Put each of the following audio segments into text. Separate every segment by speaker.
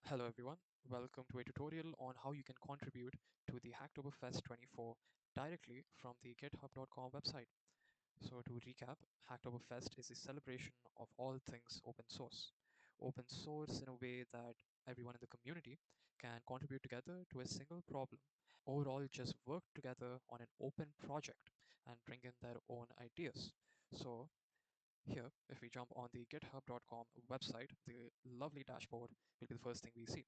Speaker 1: Hello everyone, welcome to a tutorial on how you can contribute to the Hacktoberfest 24 directly from the github.com website. So to recap, Hacktoberfest is a celebration of all things open source. Open source in a way that everyone in the community can contribute together to a single problem. Overall, just work together on an open project and bring in their own ideas. So here, if we jump on the github.com website, the lovely dashboard will be the first thing we see.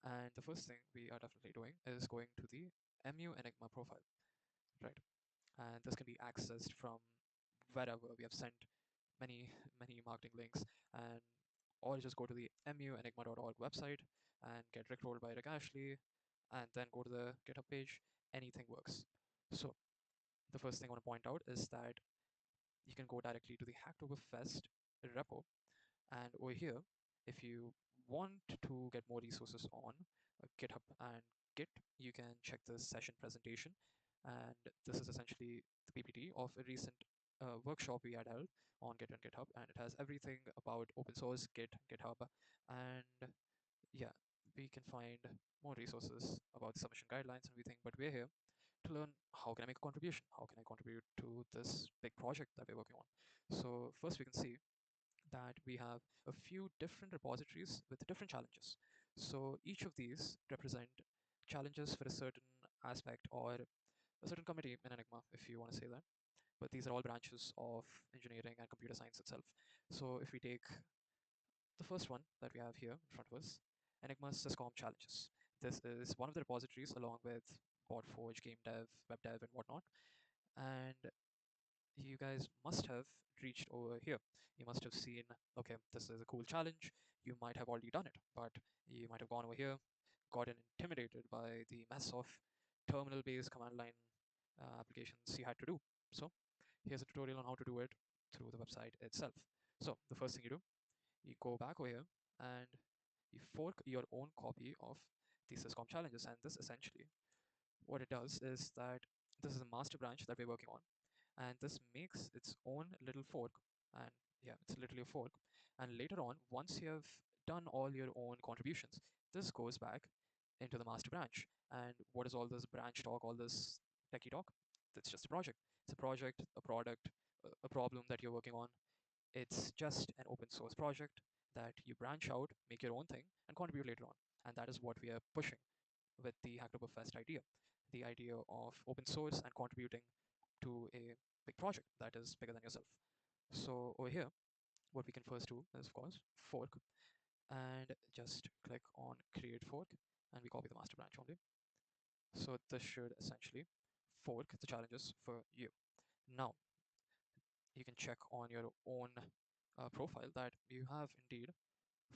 Speaker 1: And the first thing we are definitely doing is going to the MU Enigma profile, right? And this can be accessed from wherever. We have sent many, many marketing links, and or just go to the muenigma.org website and get rickrolled by Rick Ashley, and then go to the GitHub page. Anything works. So the first thing I want to point out is that you can go directly to the Hacktoberfest repo. And over here, if you want to get more resources on GitHub and Git, you can check the session presentation. And this is essentially the PPT of a recent workshop we had held on Git and GitHub. And it has everything about open source, Git, GitHub. And yeah, we can find more resources about the submission guidelines and everything. But we're here to learn how can I make a contribution? How can I contribute to this big project that we're working on? So first we can see that we have a few different repositories with different challenges. So each of these represent challenges for a certain aspect or a certain committee in Enigma, if you want to say that. But these are all branches of engineering and computer science itself. So if we take the first one that we have here in front of us, Enigma SC Challenges. This is one of the repositories along with BotForge, Game Dev, Web Dev, and whatnot. And you guys must have reached over here. You must have seen, okay, this is a cool challenge. You might have already done it, but you might have gone over here, gotten intimidated by the mess of terminal-based command line applications you had to do. So here's a tutorial on how to do it through the website itself. So the first thing you do, you go back over here and you fork your own copy of the syscom challenges. And this essentially, what it does is that this is a master branch that we're working on, and this makes its own little fork. And yeah, it's literally a fork. And later on, once you have done all your own contributions, this goes back into the master branch. And what is all this branch talk, all this techie talk? That's just a project. It's a project, a product, a problem that you're working on. It's just an open source project that you branch out, make your own thing, and contribute later on. And that is what we are pushing with the Hacktoberfest idea, the idea of open source and contributing to a big project that is bigger than yourself. So over here, what we can first do is, of course, fork and just click on create fork, and we copy the master branch only. So this should essentially fork the challenges for you. Now, you can check on your own profile that you have indeed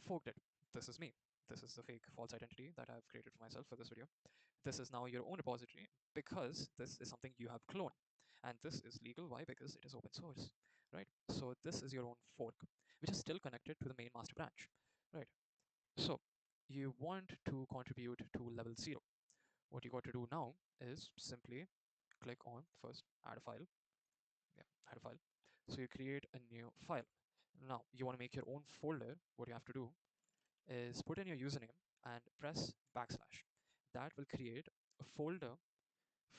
Speaker 1: forked it. This is me. This is the fake false identity that I've created for myself for this video. This is now your own repository because this is something you have cloned. And this is legal. Why? Because it is open source, right? So this is your own fork, which is still connected to the main master branch, right? So you want to contribute to level 0. What you got to do now is simply click on first add a file. Yeah, add a file. So you create a new file. Now you want to make your own folder. What you have to do is put in your username and press backslash. That will create a folder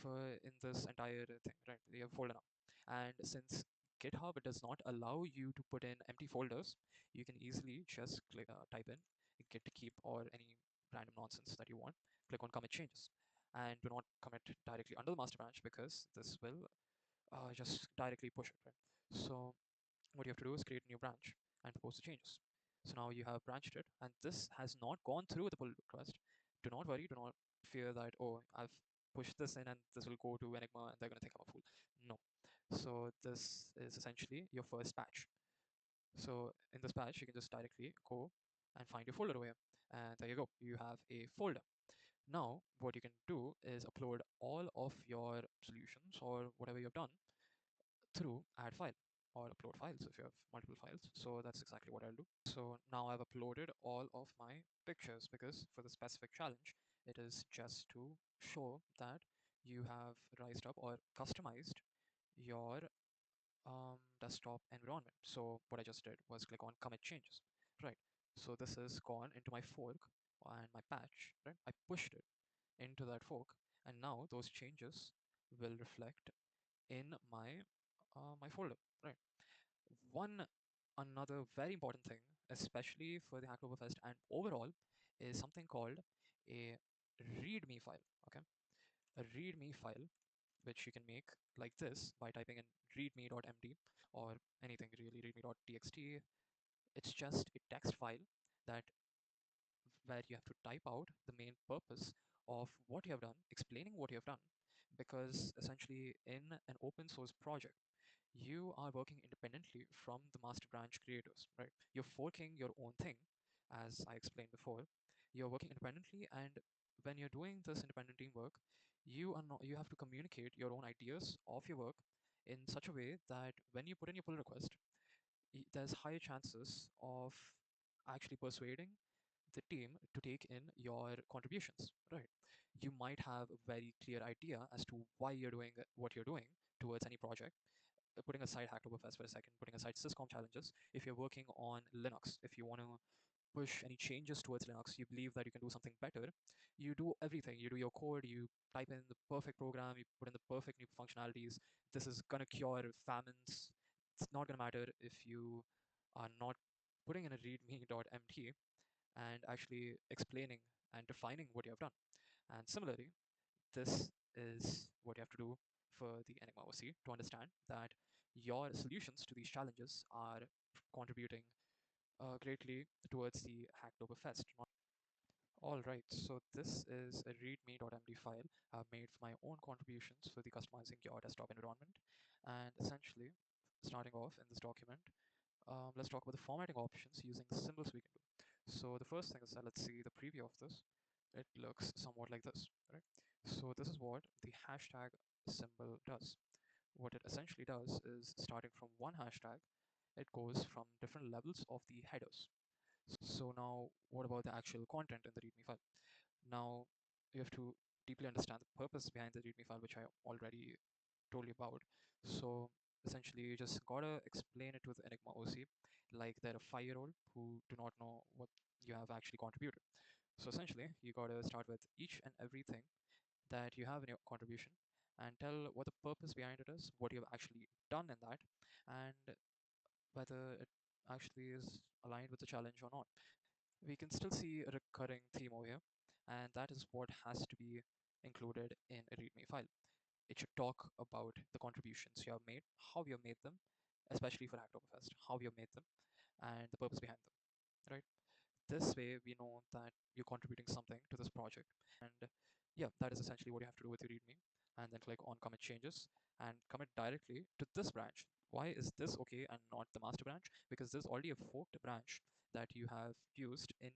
Speaker 1: for in this entire thing, right? We have a folder now. And since GitHub does not allow you to put in empty folders, you can easily just click, type in git keep or any random nonsense that you want. Click on commit changes. And do not commit directly under the master branch because this will just directly push it, right? So what you have to do is create a new branch and propose the changes. So now you have branched it, and this has not gone through the pull request. Do not worry, do not fear that, oh, I've pushed this in and this will go to Enigma and they're going to think I'm a fool. No. So this is essentially your first patch. So in this patch, you can just directly go and find your folder over here. And there you go, you have a folder. Now, what you can do is upload all of your solutions or whatever you've done through add file or upload files if you have multiple files. So that's exactly what I'll do. So now I've uploaded all of my pictures because for the specific challenge, it is just to show that you have raised up or customized your desktop environment. So what I just did was click on commit changes, right? So this has gone into my fork and my patch, right? I pushed it into that fork, and now those changes will reflect in my folder, right? One another very important thing, especially for the Hacktoberfest and overall, is something called a Readme file. Okay, a Readme file which you can make like this by typing in readme.md or anything really, readme.txt. It's just a text file that where you have to type out the main purpose of what you have done, explaining what you have done, because essentially in an open source project, you are working independently from the master branch creators, right? You're forking your own thing, as I explained before. You're working independently, and when you're doing this independent teamwork, you have to communicate your own ideas of your work in such a way that when you put in your pull request, there's higher chances of actually persuading the team to take in your contributions, right? You might have a very clear idea as to why you're doing what you're doing towards any project. Putting aside Hacktoberfest for a second, putting aside syscom challenges, if you're working on Linux, if you want to push any changes towards Linux, you believe that you can do something better, you do everything. You do your code, you type in the perfect program, you put in the perfect new functionalities. This is gonna cure famines. It's not gonna matter if you are not putting in a readme.md and actually explaining and defining what you have done. And similarly, this is what you have to do for the Enigma OC to understand that your solutions to these challenges are contributing greatly towards the Hacktoberfest. All right, so this is a readme.md file I've made for my own contributions for the customizing your desktop environment. And essentially, starting off in this document, let's talk about the formatting options using the symbols we can do. So the first thing is that let's see the preview of this. It looks somewhat like this, right? So this is what the hashtag symbol does. What it essentially does is starting from one hashtag, it goes from different levels of the headers. So now what about the actual content in the README file? Now you have to deeply understand the purpose behind the README file, which I already told you about. So essentially you just gotta explain it to the Enigma OC like they're a 5-year-old who do not know what you have actually contributed. So essentially you gotta start with each and everything that you have in your contribution and tell what the purpose behind it is, what you have actually done in that, and whether it actually is aligned with the challenge or not. We can still see a recurring theme over here, and that is what has to be included in a README file. It should talk about the contributions you have made, how you have made them, especially for Hacktoberfest, how you have made them, and the purpose behind them, right? This way, we know that you're contributing something to this project. And yeah, that is essentially what you have to do with your README. And then click on commit changes and commit directly to this branch. Why is this okay and not the master branch? Because there's already a forked branch that you have used in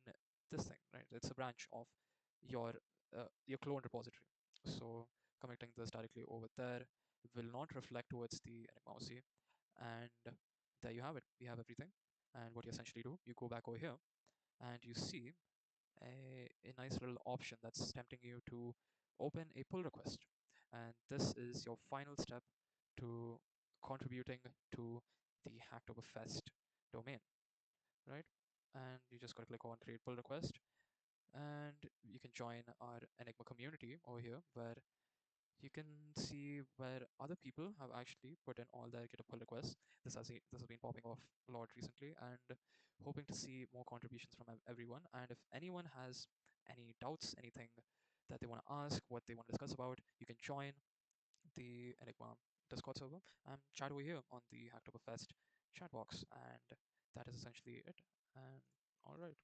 Speaker 1: this thing, right? It's a branch of your clone repository. So committing this directly over there will not reflect towards the Enigma OC. And there you have it. We have everything. And what you essentially do, you go back over here and you see a nice little option that's tempting you to open a pull request. And this is your final step to contributing to the Hacktoberfest domain, right? And you just gotta click on create pull request and you can join our Enigma community over here where you can see where other people have actually put in all their GitHub pull requests. This has been popping off a lot recently, and hoping to see more contributions from everyone. And if anyone has any doubts, anything that they want to ask, what they want to discuss about, you can join the Enigma Discord server and chat over here on the Hacktoberfest chat box. And that is essentially it. And all right.